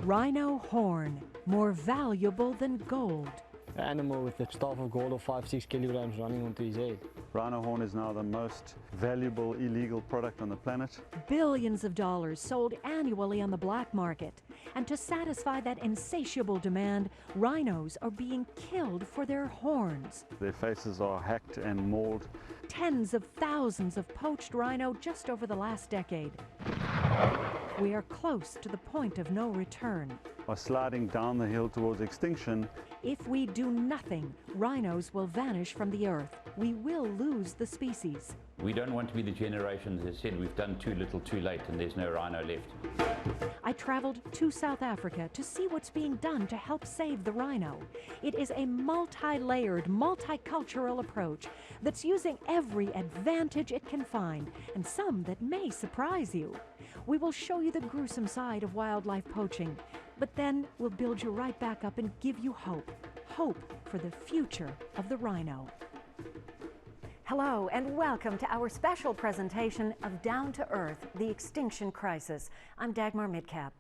Rhino horn, more valuable than gold. An animal with a staff of gold of 5-6 kilograms running onto his head. Rhino horn is now the most valuable illegal product on the planet. Billions of dollars sold annually on the black market. And to satisfy that insatiable demand, rhinos are being killed for their horns. Their faces are hacked and mauled. Tens of thousands of poached rhino just over the last decade. We are close to the point of no return. Are sliding down the hill towards extinction. If we do nothing, rhinos will vanish from the earth. We will lose the species. We don't want to be the generation that said we've done too little too late and there's no rhino left. I traveled to South Africa to see what's being done to help save the rhino. It is a multi-layered, multicultural approach that's using every advantage it can find, and some that may surprise you. We will show you the gruesome side of wildlife poaching, but then we'll build you right back up and give you hope. Hope for the future of the rhino. Hello and welcome to our special presentation of Down to Earth, the Extinction Crisis. I'm Dagmar Midcap.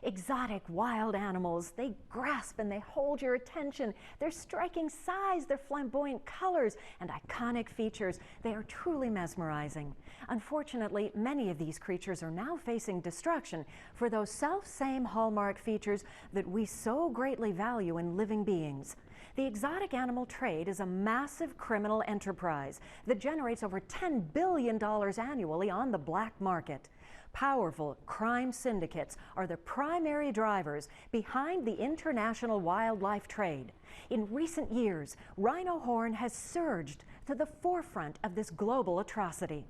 Exotic wild animals, they grasp and they hold your attention. Their striking size, their flamboyant colors, and iconic features, they are truly mesmerizing. Unfortunately, many of these creatures are now facing destruction for those self-same hallmark features that we so greatly value in living beings. The exotic animal trade is a massive criminal enterprise that generates over $10 billion annually on the black market. Powerful crime syndicates are the primary drivers behind the international wildlife trade. In recent years, rhino horn has surged to the forefront of this global atrocity.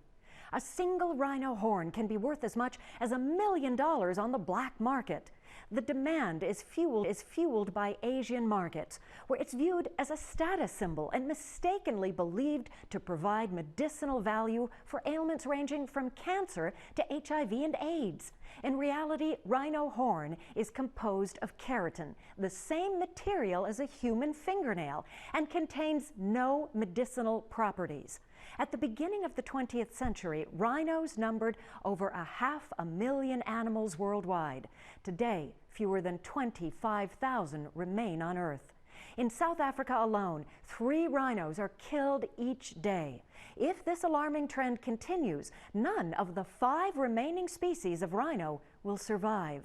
A single rhino horn can be worth as much as $1 million on the black market. The demand is fueled by Asian markets, where it's viewed as a status symbol and mistakenly believed to provide medicinal value for ailments ranging from cancer to HIV and AIDS. In reality, rhino horn is composed of keratin, the same material as a human fingernail, and contains no medicinal properties. At the beginning of the 20th century, rhinos numbered over 500,000 animals worldwide. Today, fewer than 25,000 remain on Earth. In South Africa alone, 3 rhinos are killed each day. If this alarming trend continues, none of the 5 remaining species of rhino will survive.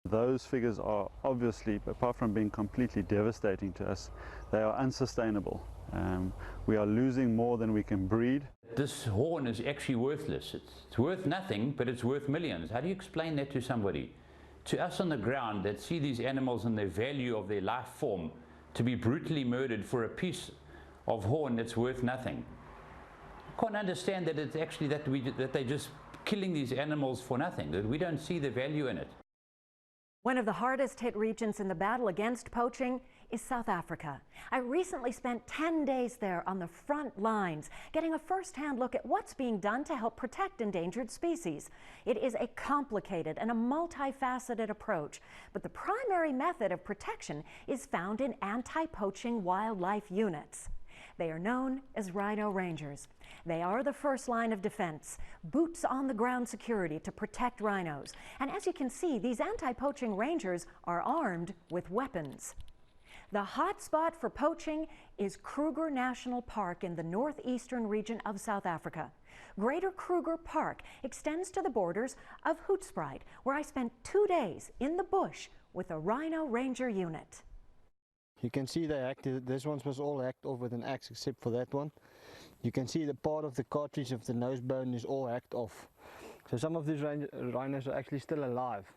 Those figures are obviously, apart from being completely devastating to us, they are unsustainable. We are losing more than we can breed. This horn is actually worthless. It's worth nothing, but it's worth millions. How do you explain that to somebody? To us on the ground that see these animals and the value of their life form to be brutally murdered for a piece of horn that's worth nothing. I can't understand that it's actually that they're just killing these animals for nothing, that we don't see the value in it. One of the hardest hit regions in the battle against poaching is South Africa. I recently spent 10 days there on the front lines, getting a first-hand look at what's being done to help protect endangered species. It is a complicated and a multifaceted approach, but the primary method of protection is found in anti-poaching wildlife units. They are known as Rhino Rangers. They are the first line of defense, boots on the ground security to protect rhinos. And as you can see, these anti-poaching rangers are armed with weapons. The hot spot for poaching is Kruger National Park in the northeastern region of South Africa. Greater Kruger Park extends to the borders of Hoedspruit, where I spent 2 days in the bush with a Rhino Ranger unit. You can see they acted, this one was all hacked off with an axe except for that one. You can see the part of the cartridge of the nose bone is all hacked off. So some of these rhinos are actually still alive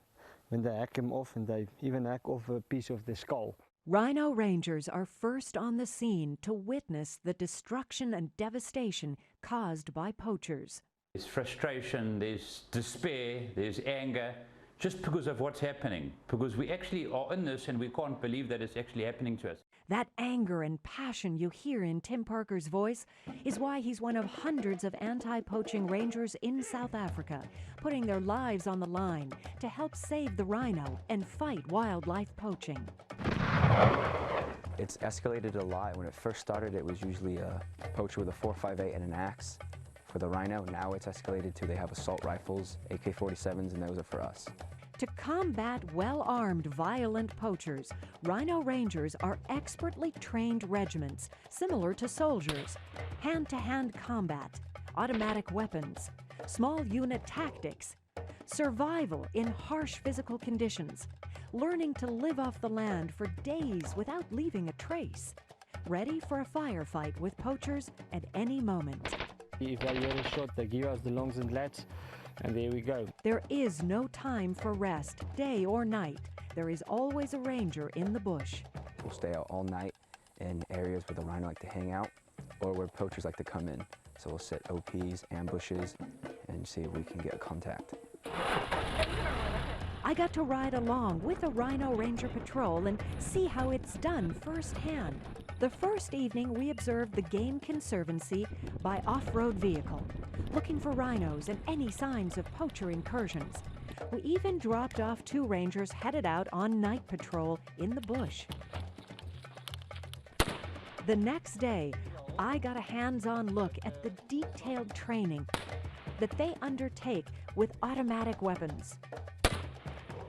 when they hack them off, and they even hack off a piece of the skull. Rhino Rangers are first on the scene to witness the destruction and devastation caused by poachers. There's frustration, there's despair, there's anger, just because of what's happening, because we actually are in this and we can't believe that it's actually happening to us. That anger and passion you hear in Tim Parker's voice is why he's one of hundreds of anti-poaching rangers in South Africa, putting their lives on the line to help save the rhino and fight wildlife poaching. It's escalated a lot. When it first started, it was usually a poacher with a .458 and an axe for the rhino. Now it's escalated to they have assault rifles, AK-47s, and those are for us. To combat well-armed, violent poachers, Rhino Rangers are expertly trained regiments, similar to soldiers. Hand-to-hand combat, automatic weapons, small unit tactics, survival in harsh physical conditions, learning to live off the land for days without leaving a trace, ready for a firefight with poachers at any moment. If they hear a shot, they give us the longs and lats, and there we go. There is no time for rest, day or night. There is always a ranger in the bush. We'll stay out all night in areas where the rhino like to hang out or where poachers like to come in. So we'll set OPs, ambushes, and see if we can get a contact. I got to ride along with a Rhino Ranger patrol and see how it's done firsthand. The first evening, we observed the Game Conservancy by off-road vehicle, looking for rhinos and any signs of poacher incursions. We even dropped off 2 rangers headed out on night patrol in the bush. The next day, I got a hands-on look at the detailed training that they undertake with automatic weapons.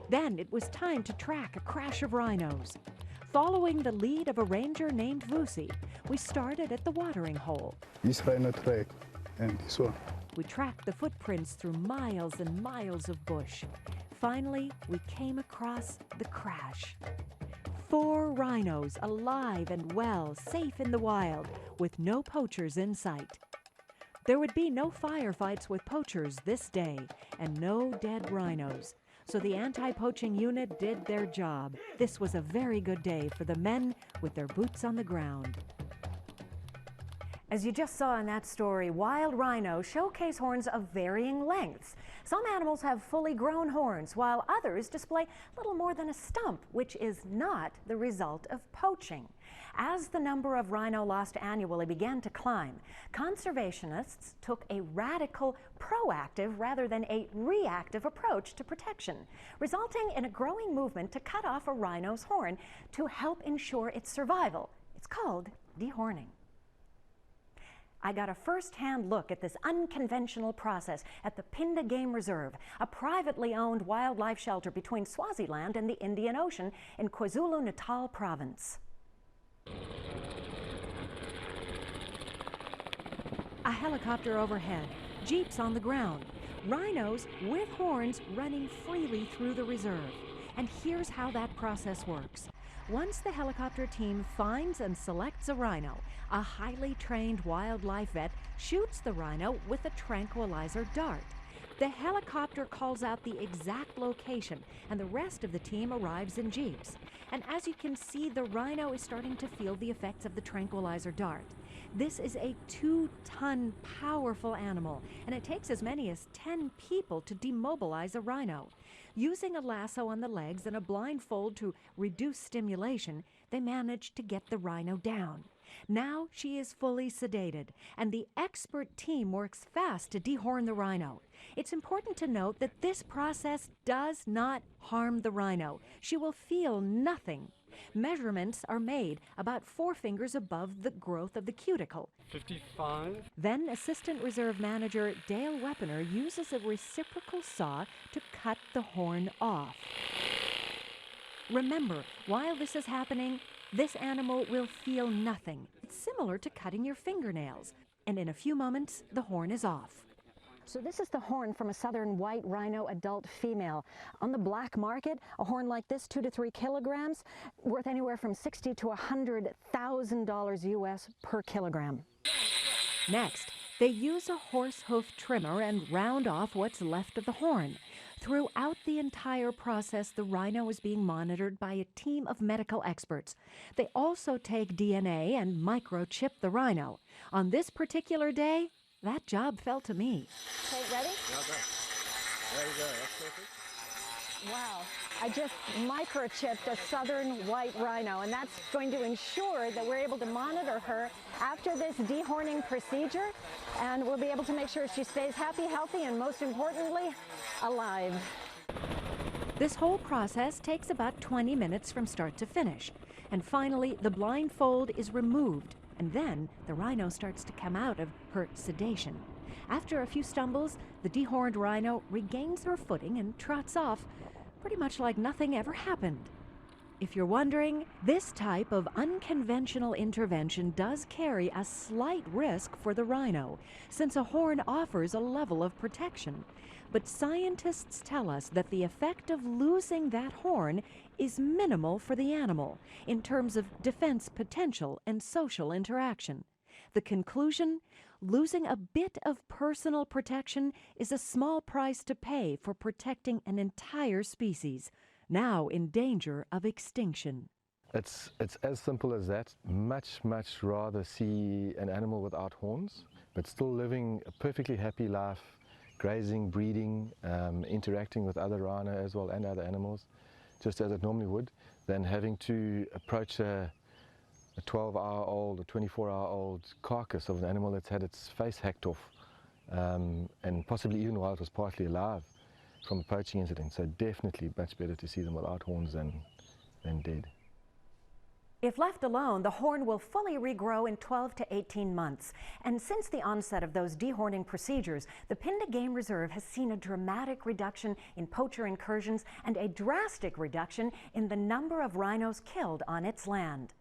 Then it was time to track a crash of rhinos. Following the lead of a ranger named Vusi, we started at the watering hole. This rhino track and this one. We tracked the footprints through miles and miles of bush. Finally, we came across the crash. 4 rhinos, alive and well, safe in the wild, with no poachers in sight. There would be no firefights with poachers this day, and no dead rhinos. So the anti-poaching unit did their job. This was a very good day for the men with their boots on the ground. As you just saw in that story, wild rhinos showcase horns of varying lengths. Some animals have fully grown horns, while others display little more than a stump, which is not the result of poaching. As the number of rhino lost annually began to climb, conservationists took a radical, proactive rather than a reactive approach to protection, resulting in a growing movement to cut off a rhino's horn to help ensure its survival. It's called dehorning. I got a first-hand look at this unconventional process at the Pinda Game Reserve, a privately owned wildlife shelter between Swaziland and the Indian Ocean in KwaZulu-Natal province. A helicopter overhead, jeeps on the ground, rhinos with horns running freely through the reserve. And here's how that process works. Once the helicopter team finds and selects a rhino, a highly trained wildlife vet shoots the rhino with a tranquilizer dart. The helicopter calls out the exact location, and the rest of the team arrives in jeeps. And as you can see, the rhino is starting to feel the effects of the tranquilizer dart. This is a 2-ton powerful animal, and it takes as many as 10 people to demobilize a rhino. Using a lasso on the legs and a blindfold to reduce stimulation, they managed to get the rhino down. Now she is fully sedated, and the expert team works fast to dehorn the rhino. It's important to note that this process does not harm the rhino. She will feel nothing. Measurements are made about 4 fingers above the growth of the cuticle. 55. Then Assistant Reserve Manager Dale Weapener uses a reciprocal saw to cut the horn off. Remember, while this is happening, this animal will feel nothing. It's similar to cutting your fingernails, and in a few moments, the horn is off. So this is the horn from a southern white rhino adult female. On the black market, a horn like this, 2 to 3 kilograms, worth anywhere from $60,000 to $100,000 US per kilogram. Next, they use a horse hoof trimmer and round off what's left of the horn. Throughout the entire process, the rhino is being monitored by a team of medical experts. They also take DNA and microchip the rhino. On this particular day, that job fell to me. Okay, ready? There you go, that's perfect. Wow, I just microchipped a southern white rhino, and that's going to ensure that we're able to monitor her after this dehorning procedure, and we'll be able to make sure she stays happy, healthy, and most importantly, alive. This whole process takes about 20 minutes from start to finish. And finally, the blindfold is removed, and then the rhino starts to come out of her sedation. After a few stumbles, the dehorned rhino regains her footing and trots off, pretty much like nothing ever happened. If you're wondering, this type of unconventional intervention does carry a slight risk for the rhino, since a horn offers a level of protection. But scientists tell us that the effect of losing that horn is minimal for the animal in terms of defense potential and social interaction. The conclusion? Losing a bit of personal protection is a small price to pay for protecting an entire species, now in danger of extinction. It's as simple as that. Much rather see an animal without horns, but still living a perfectly happy life, grazing, breeding, interacting with other rhino as well and other animals, just as it normally would, than having to approach a 12-hour-old, a 24-hour-old carcass of an animal that's had its face hacked off, and possibly even while it was partly alive from a poaching incident. So definitely much better to see them without horns than dead. If left alone, the horn will fully regrow in 12 to 18 months. And since the onset of those dehorning procedures, the Pinda Game Reserve has seen a dramatic reduction in poacher incursions and a drastic reduction in the number of rhinos killed on its land.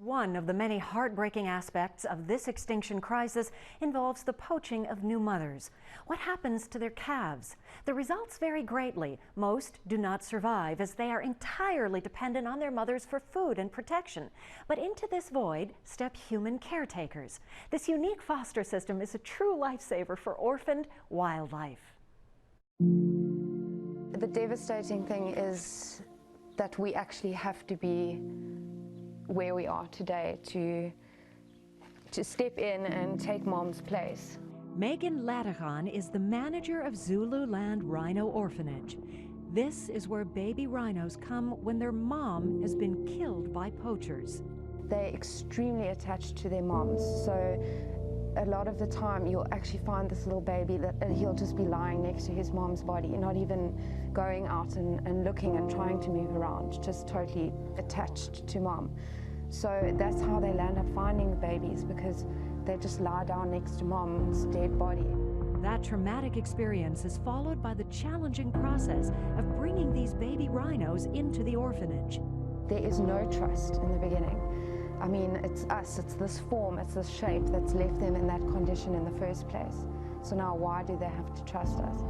One of the many heartbreaking aspects of this extinction crisis involves the poaching of new mothers. What happens to their calves? The results vary greatly. Most do not survive, as they are entirely dependent on their mothers for food and protection. But into this void step human caretakers. This unique foster system is a true lifesaver for orphaned wildlife. The devastating thing is that we actually have to be where we are today to step in and take Mom's place. Megan Latagan is the manager of Zululand Rhino Orphanage. This is where baby rhinos come when their mom has been killed by poachers. They're extremely attached to their moms, so a lot of the time you'll actually find this little baby that he'll just be lying next to his mom's body, not even going out and looking and trying to move around, just totally attached to Mom. So that's how they land up finding the babies, because they just lie down next to Mom's dead body. That traumatic experience is followed by the challenging process of bringing these baby rhinos into the orphanage. There is no trust in the beginning. I mean, it's us, it's this form, it's this shape that's left them in that condition in the first place. So now why do they have to trust us?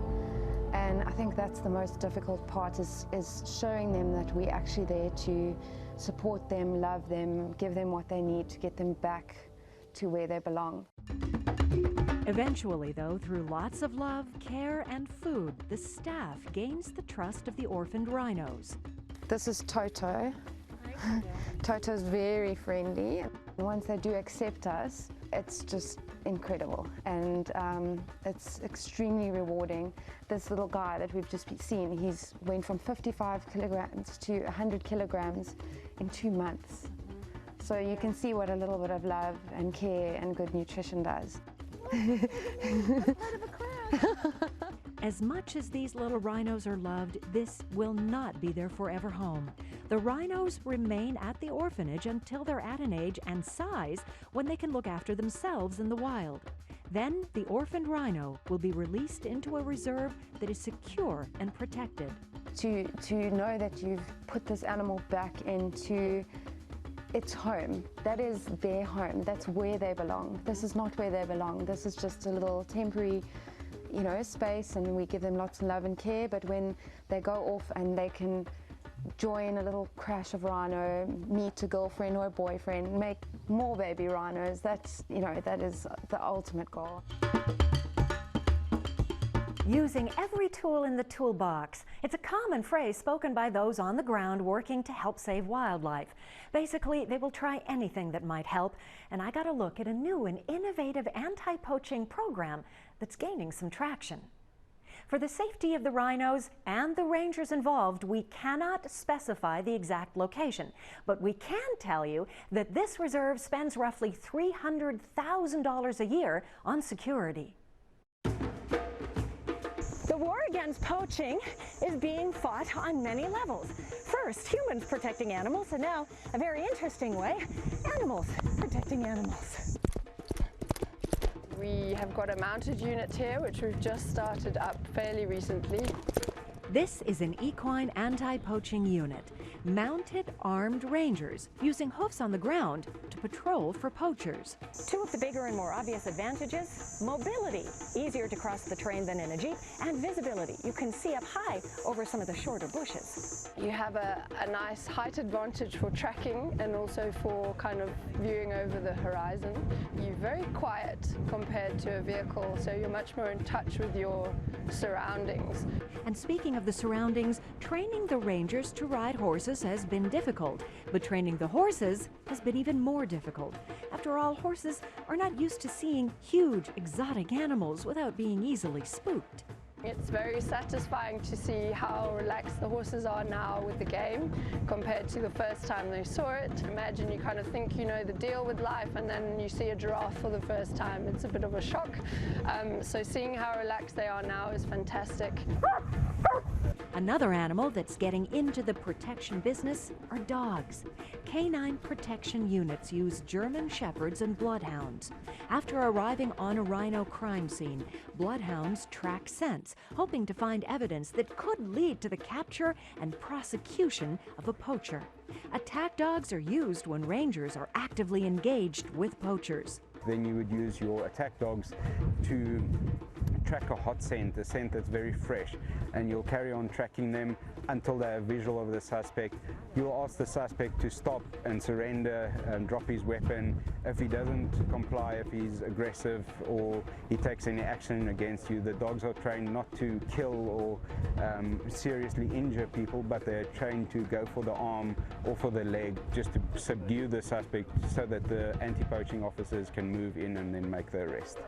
And I think that's the most difficult part, is showing them that we're actually there to support them, love them, give them what they need to get them back to where they belong. Eventually, though, through lots of love, care, and food, the staff gains the trust of the orphaned rhinos. This is Toto. Toto's very friendly. Once they do accept us, it's just incredible, and it's extremely rewarding. This little guy that we've just seen, he's went from 55 kilograms to 100 kilograms in 2 months. So you can see what a little bit of love and care and good nutrition does. As much as these little rhinos are loved, this will not be their forever home. The rhinos remain at the orphanage until they're at an age and size when they can look after themselves in the wild. Then the orphaned rhino will be released into a reserve that is secure and protected. To know that you've put this animal back into its home, that is their home, that's where they belong. This is not where they belong. This is just a little temporary, space, and we give them lots of love and care, but when they go off and they can join a little crash of rhino, meet a girlfriend or a boyfriend, make more baby rhinos, that's, that is the ultimate goal. Using every tool in the toolbox. It's a common phrase spoken by those on the ground working to help save wildlife. Basically, they will try anything that might help, and I got a look at a new and innovative anti-poaching program that's gaining some traction. For the safety of the rhinos and the rangers involved, we cannot specify the exact location, but we can tell you that this reserve spends roughly $300,000 a year on security. The war against poaching is being fought on many levels. First, humans protecting animals, and now, a very interesting way, animals protecting animals. We have got a mounted unit here, which we've just started up fairly recently. This is an equine anti-poaching unit, mounted armed rangers using hoofs on the ground to patrol for poachers. Two of the bigger and more obvious advantages: mobility, easier to cross the terrain than in a Jeep, and visibility. You can see up high over some of the shorter bushes. You have a nice height advantage for tracking and also for kind of viewing over the horizon. You're very quiet compared to a vehicle, so you're much more in touch with your surroundings. And speaking of the surroundings, training the rangers to ride horses has been difficult, but training the horses has been even more difficult. After all, horses are not used to seeing huge, exotic animals without being easily spooked. It's very satisfying to see how relaxed the horses are now with the game compared to the first time they saw it. Imagine you kind of think you know the deal with life, and then you see a giraffe for the first time. It's a bit of a shock. So seeing how relaxed they are now is fantastic. Another animal that's getting into the protection business are dogs. Canine protection units use German shepherds and bloodhounds. After arriving on a rhino crime scene, bloodhounds track scents, hoping to find evidence that could lead to the capture and prosecution of a poacher. Attack dogs are used when rangers are actively engaged with poachers. Then you would use your attack dogs to track a hot scent, a scent that's very fresh, and you'll carry on tracking them until they have visual of the suspect. You'll ask the suspect to stop and surrender and drop his weapon. If he doesn't comply, if he's aggressive or he takes any action against you, the dogs are trained not to kill or seriously injure people, but they're trained to go for the arm or for the leg just to subdue the suspect so that the anti-poaching officers can move in and then make the arrest.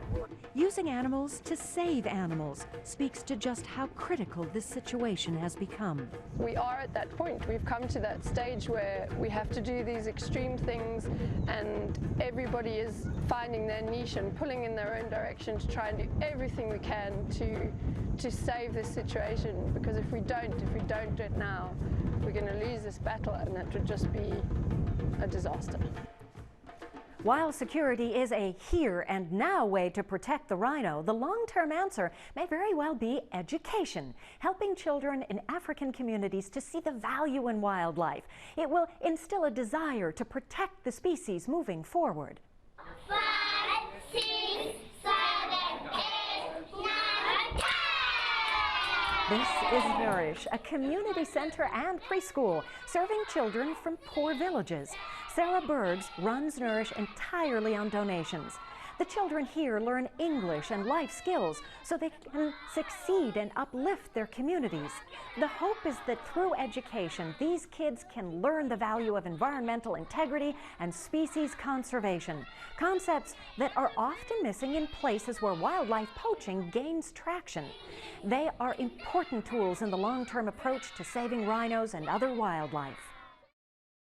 Using animals to save animals speaks to just how critical this situation has become. We are at that point. We've come to that stage where we have to do these extreme things, and everybody is finding their niche and pulling in their own direction to try and do everything we can to save this situation, because if we don't do it now, we're going to lose this battle, and that would just be a disaster. While security is a here and now way to protect the rhino, the long-term answer may very well be education, helping children in African communities to see the value in wildlife. It will instill a desire to protect the species moving forward. 5, 6, 7, 8, 9, 10! This is Nourish, a community center and preschool serving children from poor villages. Sarah Bergs runs Nourish entirely on donations. The children here learn English and life skills so they can succeed and uplift their communities. The hope is that through education, these kids can learn the value of environmental integrity and species conservation, concepts that are often missing in places where wildlife poaching gains traction. They are important tools in the long-term approach to saving rhinos and other wildlife.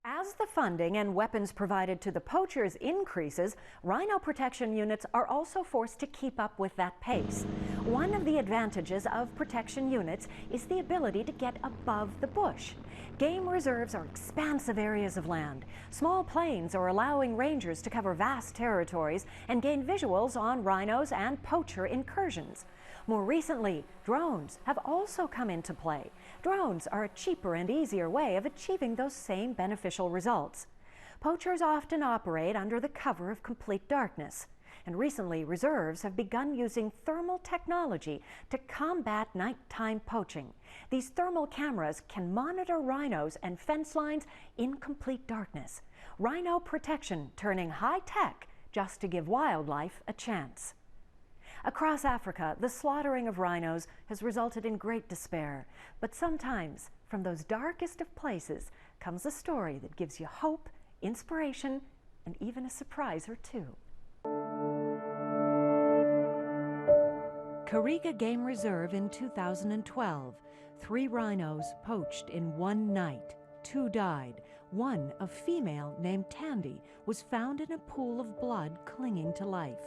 As the funding and weapons provided to the poachers increases, rhino protection units are also forced to keep up with that pace. One of the advantages of protection units is the ability to get above the bush. Game reserves are expansive areas of land. Small planes are allowing rangers to cover vast territories and gain visuals on rhinos and poacher incursions. More recently, drones have also come into play. Drones are a cheaper and easier way of achieving those same beneficial results. Poachers often operate under the cover of complete darkness, and recently reserves have begun using thermal technology to combat nighttime poaching. These thermal cameras can monitor rhinos and fence lines in complete darkness. Rhino protection turning high-tech just to give wildlife a chance. Across Africa, the slaughtering of rhinos has resulted in great despair. But sometimes, from those darkest of places, comes a story that gives you hope, inspiration, and even a surprise or two. Kariga Game Reserve in 2012. 3 rhinos poached in one night. 2 died. One, a female named Tandy, was found in a pool of blood clinging to life.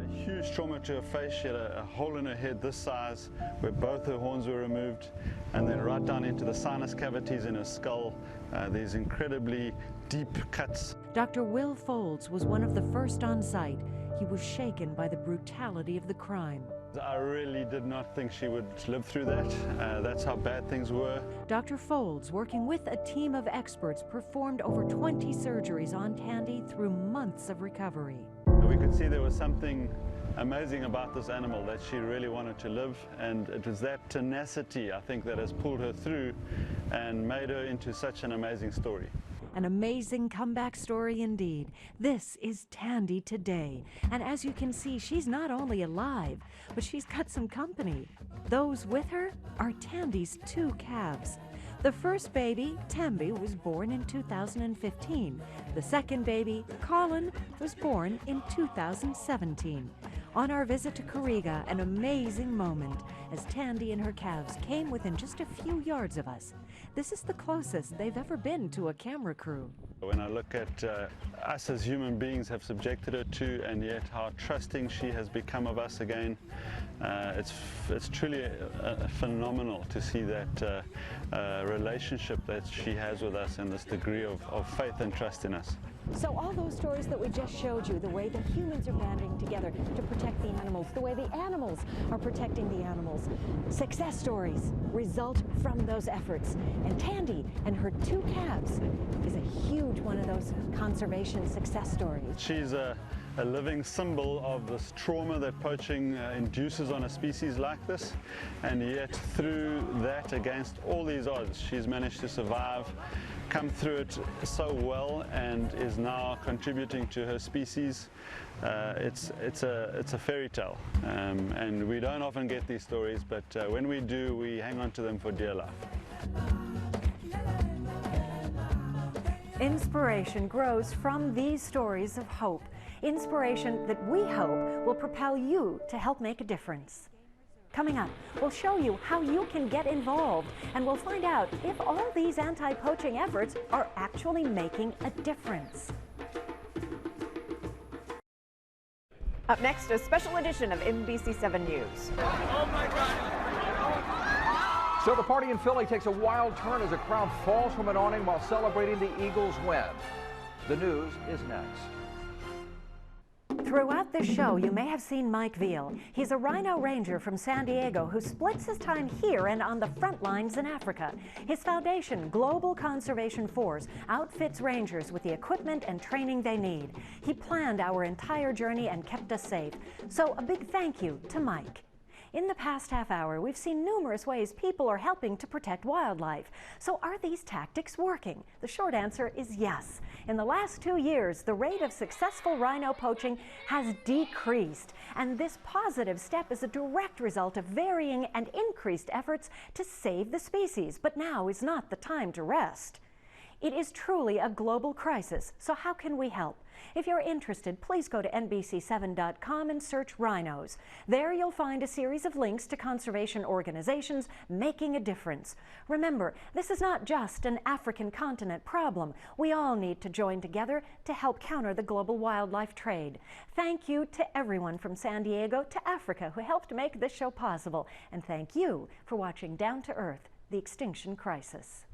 Huge trauma to her face. She had a hole in her head this size where both her horns were removed, and then right down into the sinus cavities in her skull. There's incredibly deep cuts. Dr. Will Folds was one of the first on site. He was shaken by the brutality of the crime. I really did not think she would live through that. That's how bad things were. Dr. Folds, working with a team of experts, performed over 20 surgeries on Tandy through months of recovery. We could see there was something amazing about this animal, that she really wanted to live, and it was that tenacity, I think, that has pulled her through and made her into such an amazing story. An amazing comeback story indeed. This is Tandy today. And as you can see, she's not only alive, but she's got some company. Those with her are Tandy's 2 calves. The first baby, Tembi, was born in 2015. The second baby, Colin, was born in 2017. On our visit to Kariga, an amazing moment as Tandy and her calves came within just a few yards of us. This is the closest they've ever been to a camera crew. When I look at us as human beings have subjected her to, and yet how trusting she has become of us again, it's truly phenomenal to see that relationship that she has with us and this degree of faith and trust in us. So all those stories that we just showed you, the way the humans are banding together to protect the animals, the way the animals are protecting the animals, success stories result from those efforts. And Tandy and her 2 calves is a huge one of those conservation success stories. She's a living symbol of this trauma that poaching induces on a species like this, and yet through that, against all these odds, she's managed to survive, come through it so well, and is now contributing to her species. It's a fairy tale, and we don't often get these stories, but when we do, we hang on to them for dear life. Inspiration grows from these stories of hope. Inspiration that we hope will propel you to help make a difference. Coming up, we'll show you how you can get involved, and we'll find out if all these anti-poaching efforts are actually making a difference. Up next, a special edition of NBC7 News. Oh my God! So the party in Philly takes a wild turn as a crowd falls from an awning while celebrating the Eagles' win. The news is next. Throughout this show, you may have seen Mike Veal. He's a Rhino Ranger from San Diego who splits his time here and on the front lines in Africa. His foundation, Global Conservation Force, outfits rangers with the equipment and training they need. He planned our entire journey and kept us safe. So a big thank you to Mike. In the past half hour, we've seen numerous ways people are helping to protect wildlife. So are these tactics working? The short answer is yes. In the last 2 years, the rate of successful rhino poaching has decreased. And this positive step is a direct result of varying and increased efforts to save the species. But now is not the time to rest. It is truly a global crisis, so how can we help? If you're interested, please go to NBC7.com and search rhinos. There you'll find a series of links to conservation organizations making a difference. Remember, this is not just an African continent problem. We all need to join together to help counter the global wildlife trade. Thank you to everyone from San Diego to Africa who helped make this show possible. And thank you for watching Down to Earth, the Extinction Crisis.